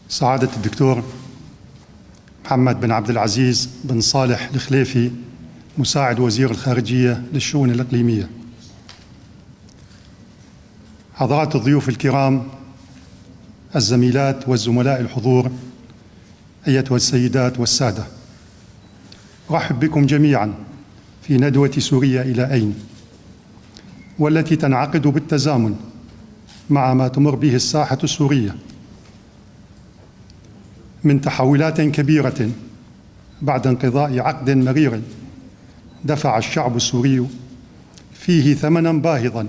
سعادة الدكتور محمد بن عبد العزيز بن صالح الخليفي، مساعد وزير الخارجية للشؤون الإقليمية، حضرات الضيوف الكرام، الزميلات والزملاء الحضور، أيتها السيدات والسادة، أرحب بكم جميعا في ندوة سوريا إلى أين، والتي تنعقد بالتزامن مع ما تمر به الساحة السورية من تحولات كبيرة بعد انقضاء عقد مرير دفع الشعب السوري فيه ثمناً باهظاً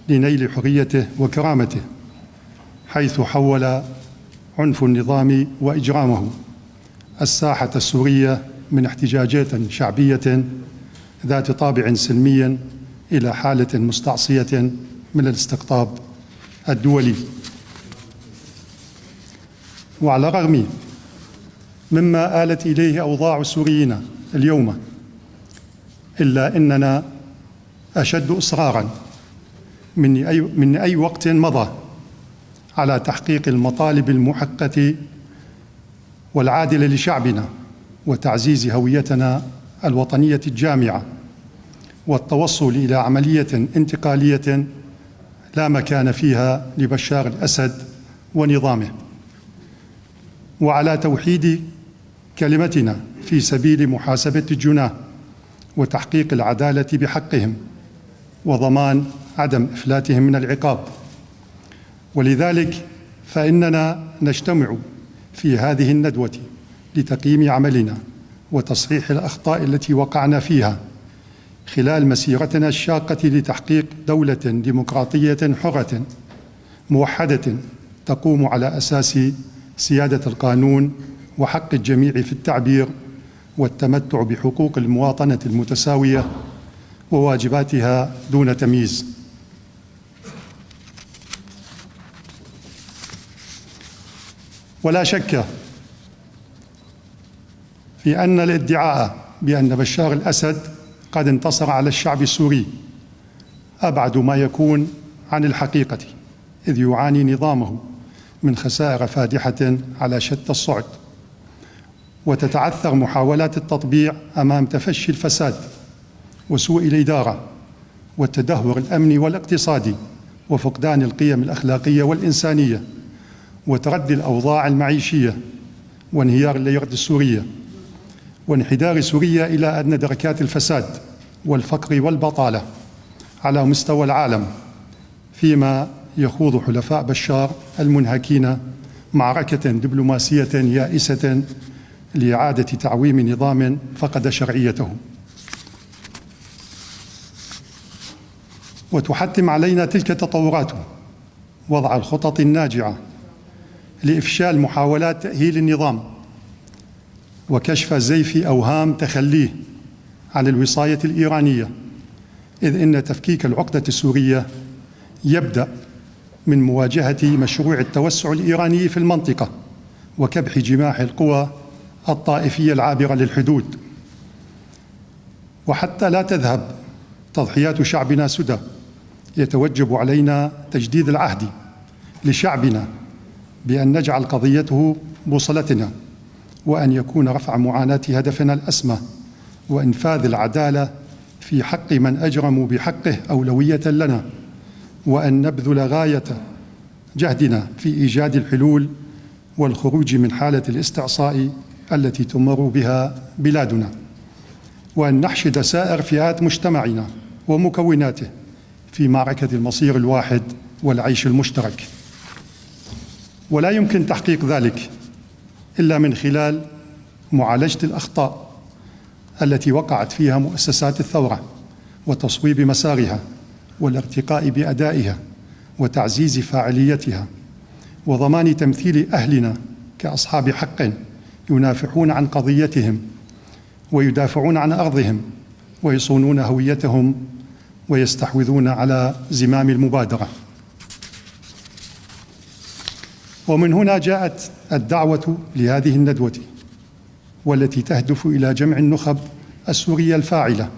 لنيل حريته وكرامته، حيث حول عنف النظام وإجرامه الساحة السورية من احتجاجات شعبية ذات طابع سلمي إلى حالة مستعصية من الاستقطاب الدولي. وعلى الرغم مما آلت إليه أوضاع السوريين اليوم، إلا أننا أشد إصرارا من أي وقت مضى على تحقيق المطالب المحققة والعادلة لشعبنا، وتعزيز هويتنا الوطنية الجامعة، والتوصل إلى عملية انتقالية لا مكان فيها لبشار الأسد ونظامه، وعلى توحيد كلمتنا في سبيل محاسبة الجناه وتحقيق العدالة بحقهم وضمان عدم إفلاتهم من العقاب. ولذلك فإننا نجتمع في هذه الندوة لتقييم عملنا وتصحيح الأخطاء التي وقعنا فيها خلال مسيرتنا الشاقة لتحقيق دولة ديمقراطية حرة موحدة تقوم على أساس سيادة القانون وحق الجميع في التعبير والتمتع بحقوق المواطنة المتساوية وواجباتها دون تمييز. ولا شك في أن الادعاء بأن بشار الأسد قد انتصر على الشعب السوري أبعد ما يكون عن الحقيقة، إذ يعاني نظامه من خسائر فادحة على شتى الصعد، وتتعثر محاولات التطبيع أمام تفشي الفساد وسوء الإدارة والتدهور الأمني والاقتصادي وفقدان القيم الأخلاقية والإنسانية وتردي الأوضاع المعيشية وانهيار الليرة السورية وانحدار سوريا إلى أدنى دركات الفساد والفقر والبطالة على مستوى العالم، فيما يخوض حلفاء بشار المنهكين معركة دبلوماسية يائسة لإعادة تعويم نظام فقد شرعيته. وتحتم علينا تلك التطورات وضع الخطط الناجعة لإفشال محاولات تأهيل النظام وكشف زيف أوهام تخليه عن الوصاية الإيرانية، إذ إن تفكيك العقدة السورية يبدأ من مواجهة مشروع التوسع الإيراني في المنطقة وكبح جماح القوى الطائفية العابرة للحدود. وحتى لا تذهب تضحيات شعبنا سدى، يتوجب علينا تجديد العهد لشعبنا بأن نجعل قضيته بوصلتنا، وأن يكون رفع معاناة هدفنا الأسمى، وإنفاذ العدالة في حق من أجرموا بحقه أولوية لنا، وأن نبذل غاية جهدنا في إيجاد الحلول والخروج من حالة الاستعصاء التي تمر بها بلادنا، وأن نحشد سائر فئات مجتمعنا ومكوناته في معركة المصير الواحد والعيش المشترك. ولا يمكن تحقيق ذلك إلا من خلال معالجة الأخطاء التي وقعت فيها مؤسسات الثورة وتصويب مسارها والارتقاء بأدائها وتعزيز فاعليتها، وضمان تمثيل أهلنا كأصحاب حق ينافحون عن قضيتهم ويدافعون عن أرضهم ويصونون هويتهم ويستحوذون على زمام المبادرة. ومن هنا جاءت الدعوة لهذه الندوة، والتي تهدف إلى جمع النخب السورية الفاعلة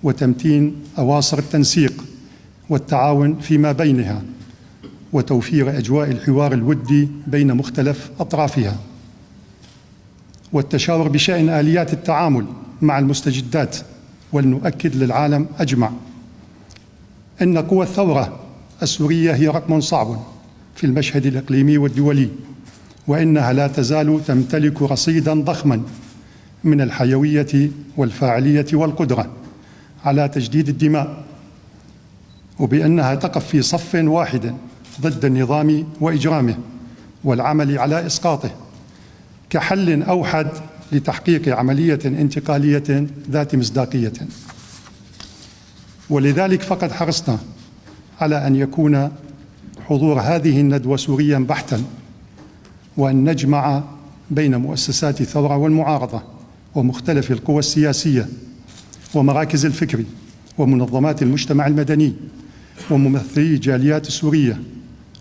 وتمتين أواصر التنسيق والتعاون فيما بينها، وتوفير أجواء الحوار الودي بين مختلف أطرافها، والتشاور بشأن آليات التعامل مع المستجدات. ولنؤكد للعالم أجمع أن قوى الثورة السورية هي رقم صعب في المشهد الإقليمي والدولي، وإنها لا تزال تمتلك رصيداً ضخماً من الحيوية والفاعلية والقدرة على تجديد الدماء، وبأنها تقف في صف واحد ضد النظام وإجرامه والعمل على إسقاطه كحل أوحد لتحقيق عملية انتقالية ذات مصداقية. ولذلك فقد حرصنا على أن يكون حضور هذه الندوة سورياً بحتاً، وأن نجمع بين مؤسسات الثورة والمعارضة ومختلف القوى السياسية ومراكز الفكر ومنظمات المجتمع المدني وممثلي الجاليات السورية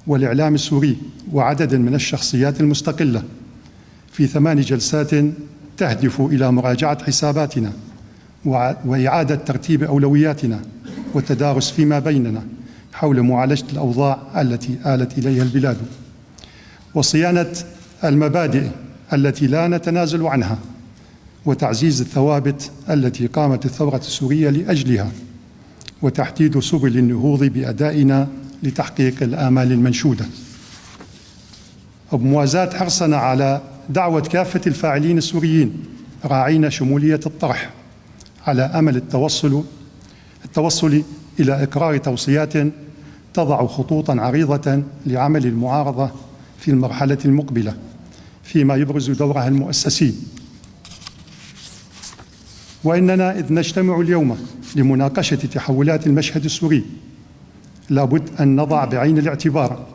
والإعلام السوري وعدد من الشخصيات المستقلة في 8 جلسات تهدف إلى مراجعة حساباتنا وإعادة ترتيب أولوياتنا والتدارس فيما بيننا حول معالجة الأوضاع التي آلت إليها البلاد، وصيانة المبادئ التي لا نتنازل عنها، وتعزيز الثوابت التي قامت الثورة السورية لأجلها، وتحديد سبل النهوض بأدائنا لتحقيق الآمال المنشودة. وبموازاة حرصنا على دعوة كافة الفاعلين السوريين راعين شمولية الطرح على أمل التوصل إلى إقرار توصيات تضع خطوطاً عريضة لعمل المعارضة في المرحلة المقبلة فيما يبرز دورها المؤسسي. وإننا إذ نجتمع اليوم لمناقشة تحولات المشهد السوري لابد أن نضع بعين الاعتبار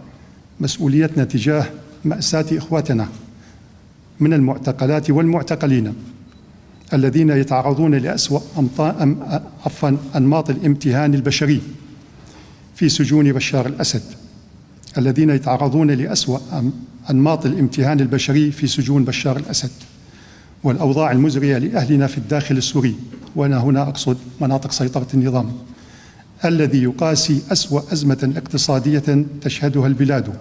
مسؤوليتنا تجاه مأساة إخواتنا من المعتقلات والمعتقلين الذين يتعرضون لأسوأ أنماط الامتهان البشري في سجون بشار الأسد، الذين يتعرضون لأسوأ أنماط الامتهان البشري في سجون بشار الأسد، والأوضاع المزرية لأهلنا في الداخل السوري، وأنا هنا أقصد مناطق سيطرة النظام، الذي يقاسي أسوأ أزمة اقتصادية تشهدها البلاد،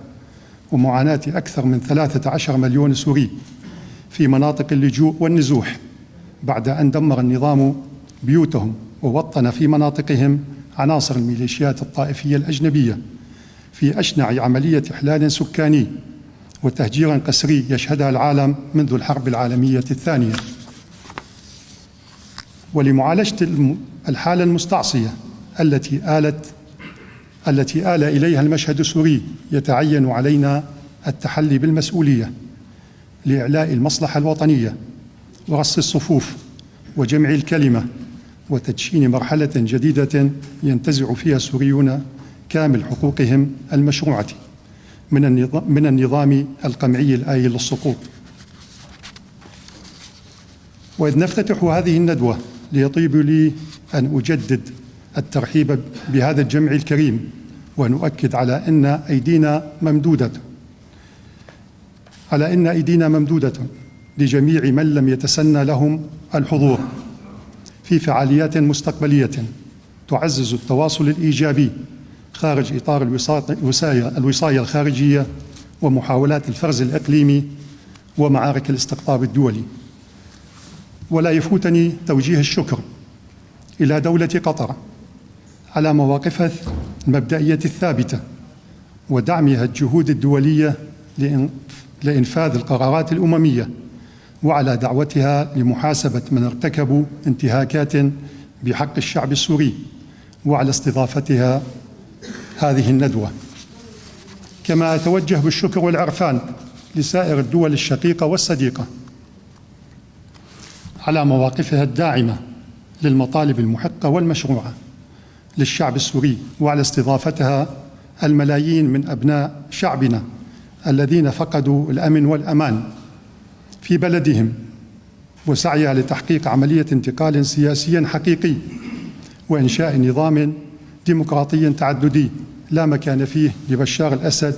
ومعاناة أكثر من 13 مليون سوري في مناطق اللجوء والنزوح بعد أن دمر النظام بيوتهم ووطن في مناطقهم عناصر الميليشيات الطائفية الأجنبية في أشنع عملية إحلال سكاني وتهجير قسري يشهدها العالم منذ الحرب العالمية الثانية. ولمعالجة الحالة المستعصية التي آل إليها المشهد السوري يتعين علينا التحلي بالمسؤولية لإعلاء المصلحة الوطنية ورص الصفوف وجمع الكلمة وتدشين مرحلة جديدة ينتزع فيها السوريون كامل حقوقهم المشروعة من النظام القمعي الآيل للسقوط. وإذ نفتتح هذه الندوة ليطيب لي أن أجدد الترحيب بهذا الجمع الكريم، ونؤكد على أن أيدينا ممدودة لجميع من لم يتسنى لهم الحضور في فعاليات مستقبلية تعزز التواصل الإيجابي خارج إطار الوصاية الخارجية ومحاولات الفرز الإقليمي ومعارك الاستقطاب الدولي. ولا يفوتني توجيه الشكر إلى دولة قطر على مواقفها المبدئية الثابتة ودعمها الجهود الدولية لإنفاذ القرارات الأممية، وعلى دعوتها لمحاسبة من ارتكبوا انتهاكات بحق الشعب السوري، وعلى استضافتها هذه الندوة. كما أتوجه بالشكر والعرفان لسائر الدول الشقيقة والصديقة على مواقفها الداعمة للمطالب المحقة والمشروعة للشعب السوري، وعلى استضافتها الملايين من أبناء شعبنا الذين فقدوا الأمن والأمان في بلدهم، وسعيها لتحقيق عملية انتقال سياسي حقيقي وإنشاء نظام ديمقراطي تعددي لا مكان فيه لبشار الأسد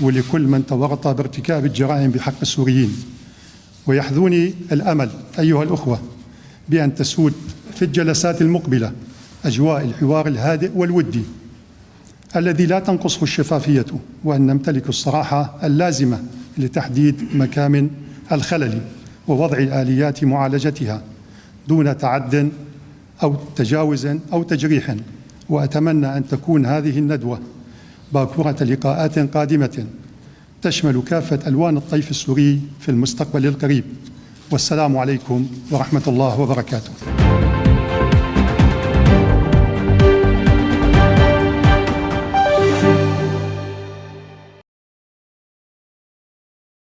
ولكل من تورط بارتكاب الجرائم بحق السوريين. ويحظوني الأمل أيها الأخوة بأن تسود في الجلسات المقبلة أجواء الحوار الهادئ والودي الذي لا تنقصه الشفافية، وأن نمتلك الصراحة اللازمة لتحديد مكامن الخلل ووضع آليات معالجتها دون تعد أو تجاوز أو تجريح. وأتمنى أن تكون هذه الندوة باكورة لقاءات قادمة تشمل كافة ألوان الطيف السوري في المستقبل القريب. والسلام عليكم ورحمة الله وبركاته.